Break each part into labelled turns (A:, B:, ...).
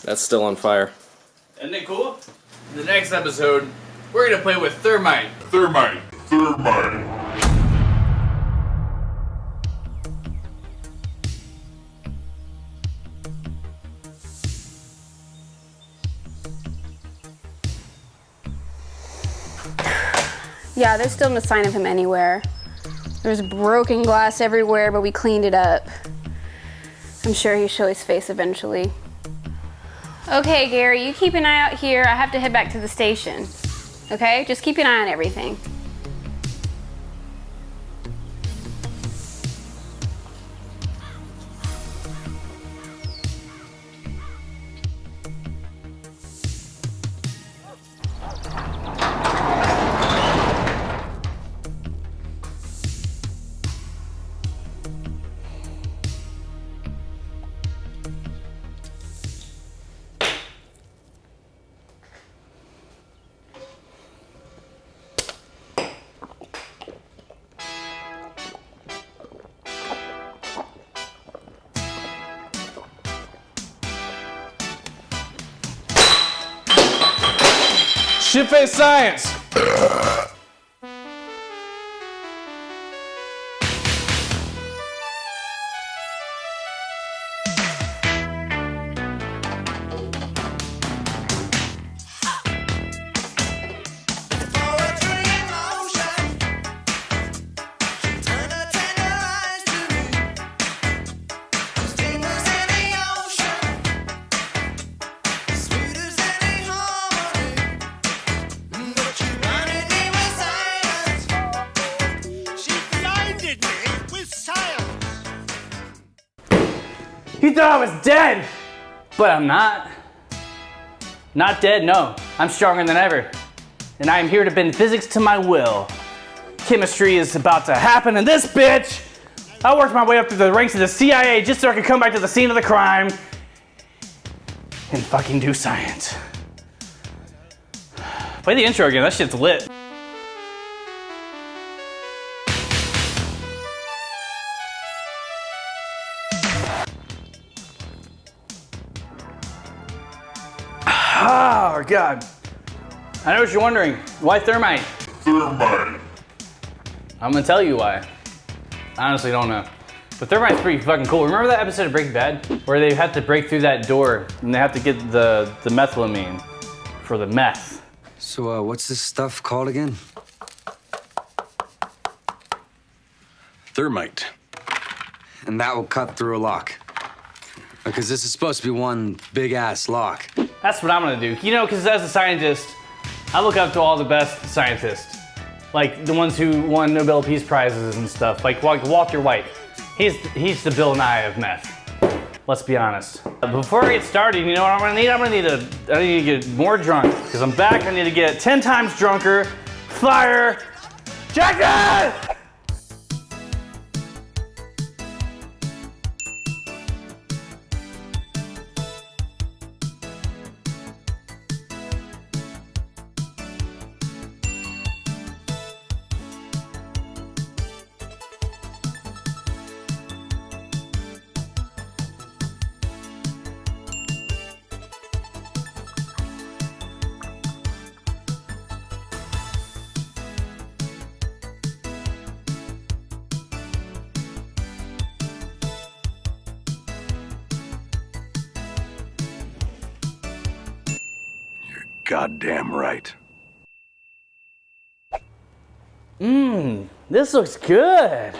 A: That's still on fire.
B: Isn't it cool? In the next episode, we're gonna play with Thermite.
C: Thermite. Thermite.
D: Yeah, there's still no sign of him anywhere. There's broken glass everywhere, but we cleaned it up. I'm sure he'll show his face eventually. Okay, Gary, you keep an eye out here. I have to head back to the station. Okay? Just keep an eye on everything.
B: Shit-face science!
E: You thought I was dead, but I'm not. Not dead, no. I'm stronger than ever. And I am here to bend physics to my will. Chemistry is about to happen in this bitch. I worked my way up through the ranks of the CIA just so I could come back to the scene of the crime and fucking do science. Play the intro again, that shit's lit. Oh, God. I know what you're wondering. Why Thermite?
C: Thermite.
E: I'm gonna tell you why. I honestly don't know. But Thermite's pretty fucking cool. Remember that episode of Breaking Bad? Where they have to break through that door and they have to get the methylamine for the meth.
F: So, what's this stuff called again?
G: Thermite.
F: And that will cut through a lock. Because this is supposed to be one big-ass lock.
E: That's what I'm gonna do. You know, because as a scientist, I look up to all the best scientists. Like the ones who won Nobel Peace Prizes and stuff. Like Walter White. He's the Bill Nye of meth. Let's be honest. Before I get started, you know what I'm gonna need? I need to get more drunk. Because I'm back, I need to get 10 times drunker. Fire! Jacket!
G: Goddamn right.
E: This looks good.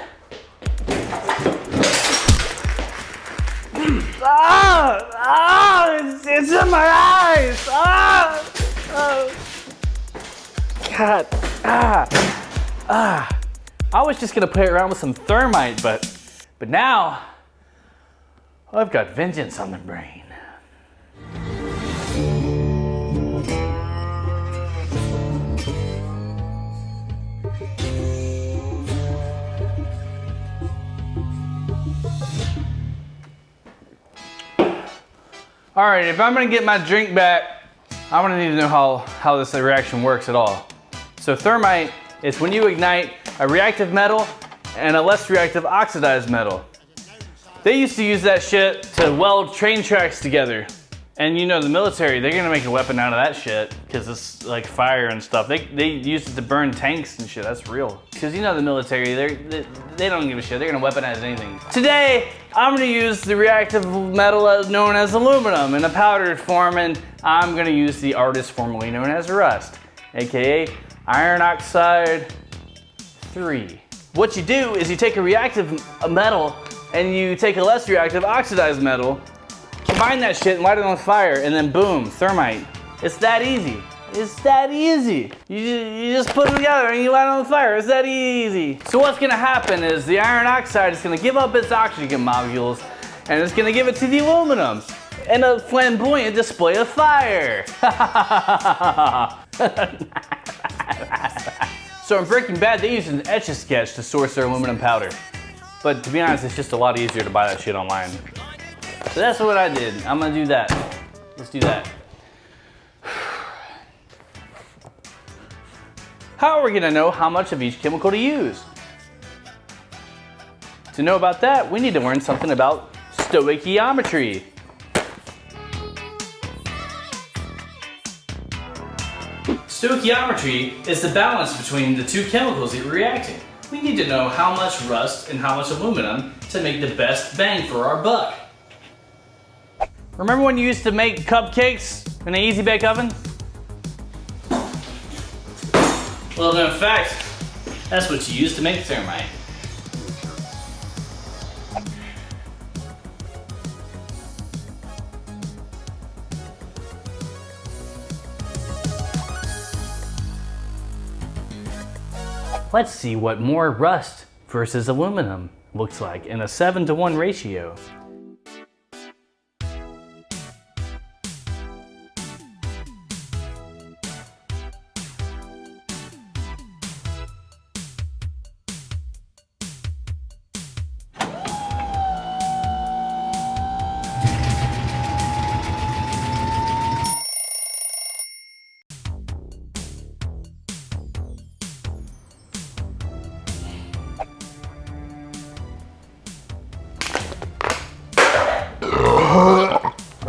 E: It's in my eyes. God. I was just gonna play around with some Thermite, but now I've got vengeance on the brain. All right, if I'm gonna get my drink back, I'm gonna need to know how this reaction works at all. So Thermite is when you ignite a reactive metal and a less reactive oxidized metal. They used to use that shit to weld train tracks together. And you know, the military, they're gonna make a weapon out of that shit because it's like fire and stuff. They use it to burn tanks and shit. That's real. Because you know the military, they don't give a shit. They're gonna weaponize anything. Today, I'm gonna use the reactive metal known as aluminum in a powdered form, and I'm gonna use the artist formerly known as rust, aka iron oxide 3. What you do is you take a reactive metal and you take a less reactive oxidized metal, combine that shit and light it on fire, and then boom, thermite. It's that easy. It's that easy. You just put them together and you light it on fire. It's that easy. So what's gonna happen is the iron oxide is gonna give up its oxygen molecules and it's gonna give it to the aluminum in a flamboyant display of fire. So in Breaking Bad, they used an Etch-a-Sketch to source their aluminum powder. But to be honest, it's just a lot easier to buy that shit online. So that's what I did. I'm gonna do that. Let's do that. How are we gonna know how much of each chemical to use? To know about that, we need to learn something about stoichiometry. Stoichiometry is the balance between the two chemicals that you're reacting. We need to know how much rust and how much aluminum to make the best bang for our buck. Remember when you used to make cupcakes in an easy bake oven? Well, in fact, that's what you use to make thermite. Let's see what more rust versus aluminum looks like in a 7-to-1 ratio.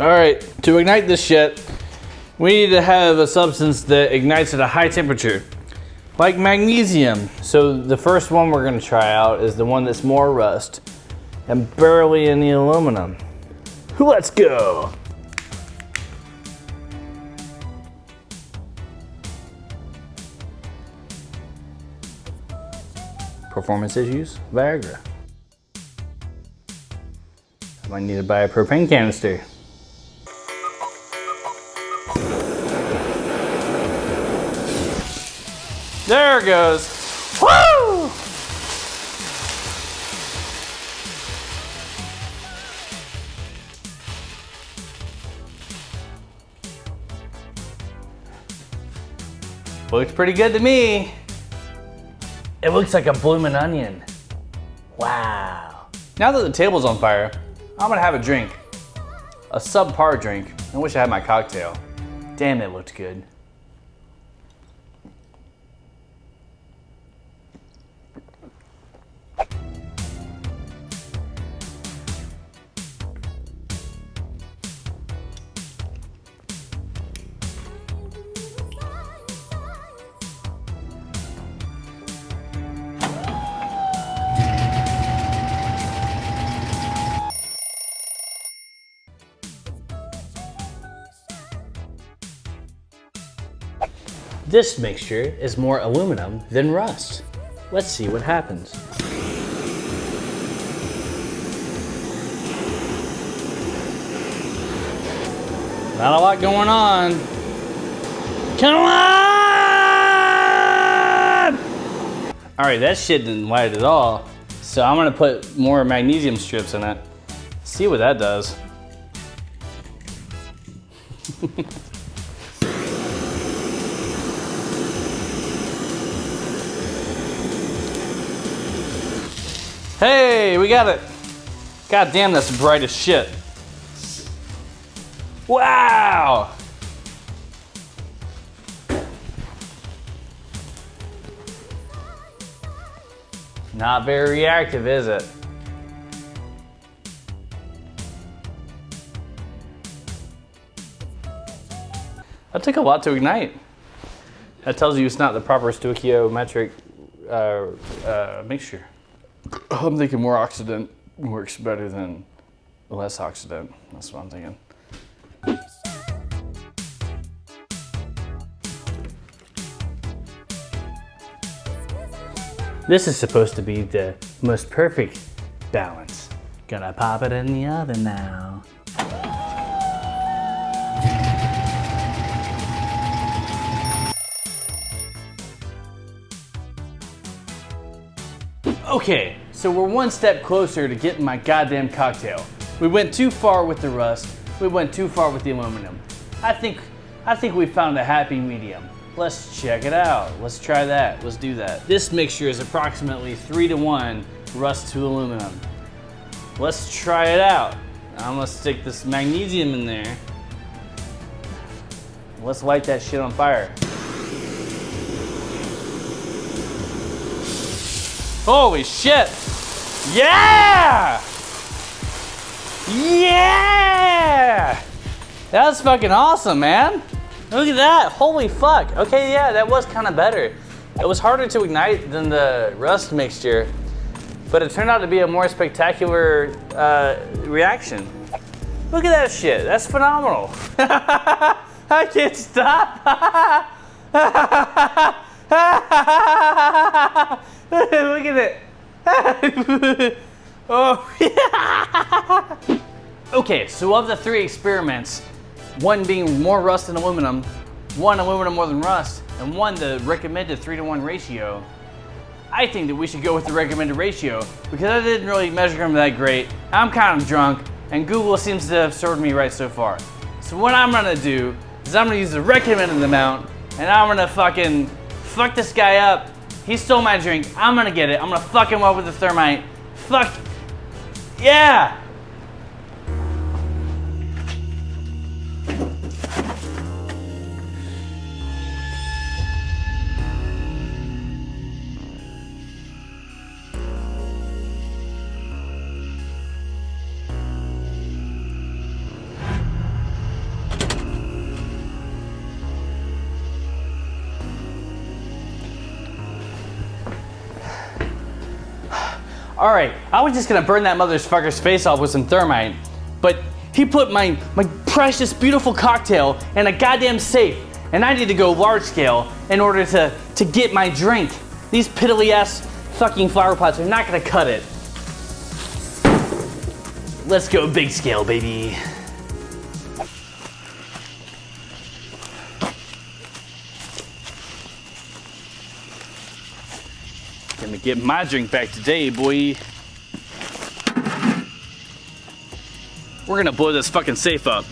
E: Alright, to ignite this shit, we need to have a substance that ignites at a high temperature, like magnesium. So the first one we're going to try out is the one that's more rust and barely any aluminum. Let's go! Performance issues? Viagra. I might need to buy a propane canister. There it goes. Woo! Looks pretty good to me. It looks like a bloomin' onion. Wow. Now that the table's on fire, I'm gonna have a drink. A subpar drink. I wish I had my cocktail. Damn, it looked good. This mixture is more aluminum than rust. Let's see what happens. Not a lot going on. Come on! All right, that shit didn't light at all. So I'm gonna put more magnesium strips in it. See what that does. Hey, we got it. God damn, that's bright as shit. Wow. Not very reactive, is it? That took a lot to ignite. That tells you it's not the proper stoichiometric mixture. I'm thinking more oxidant works better than less oxidant. That's what I'm thinking. This is supposed to be the most perfect balance. Gonna pop it in the oven now. Okay, so we're one step closer to getting my goddamn cocktail. We went too far with the rust. We went too far with the aluminum. I think we found a happy medium. Let's check it out. Let's try that. Let's do that. This mixture is approximately 3-to-1 rust to aluminum. Let's try it out. I'm gonna stick this magnesium in there. Let's light that shit on fire. Holy shit! Yeah! Yeah! That's fucking awesome, man. Look at that, holy fuck. Okay, yeah, that was kind of better. It was harder to ignite than the rust mixture, but it turned out to be a more spectacular reaction. Look at that shit, that's phenomenal. I can't stop. Look at it. Oh, yeah. Okay, so of the 3 experiments, one being more rust than aluminum, one aluminum more than rust, and one the recommended 3-to-1 ratio, I think that we should go with the recommended ratio because I didn't really measure them that great. I'm kind of drunk, and Google seems to have served me right so far. So what I'm gonna do is I'm gonna use the recommended amount, and I'm gonna fucking fuck this guy up. He stole my drink. I'm gonna get it. I'm gonna fuck him up with the thermite. Fuck. Yeah! All right, I was just gonna burn that motherfucker's face off with some thermite, but he put my precious, beautiful cocktail in a goddamn safe, and I need to go large scale in order to get my drink. These piddly ass fucking flower pots are not gonna cut it. Let's go big scale, baby. Gonna get my drink back today, boy. We're gonna blow this fucking safe up.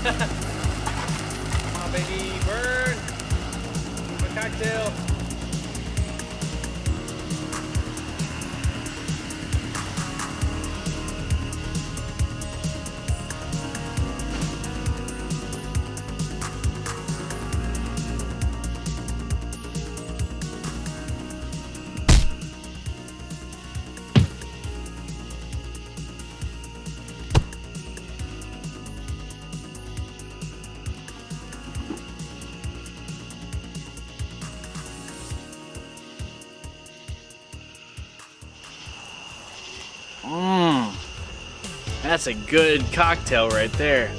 E: Come on, baby, burn! My cocktail. That's a good cocktail right there.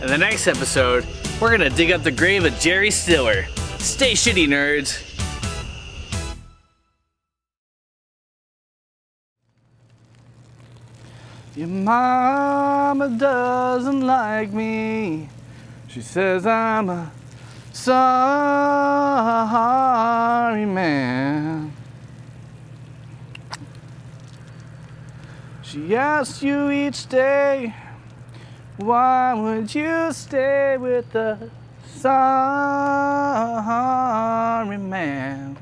E: In the next episode, we're gonna dig up the grave of Jerry Stiller. Stay shitty, nerds. Your mama doesn't like me. She says I'm a sorry man. She asks you each day, why would you stay with a sorry man?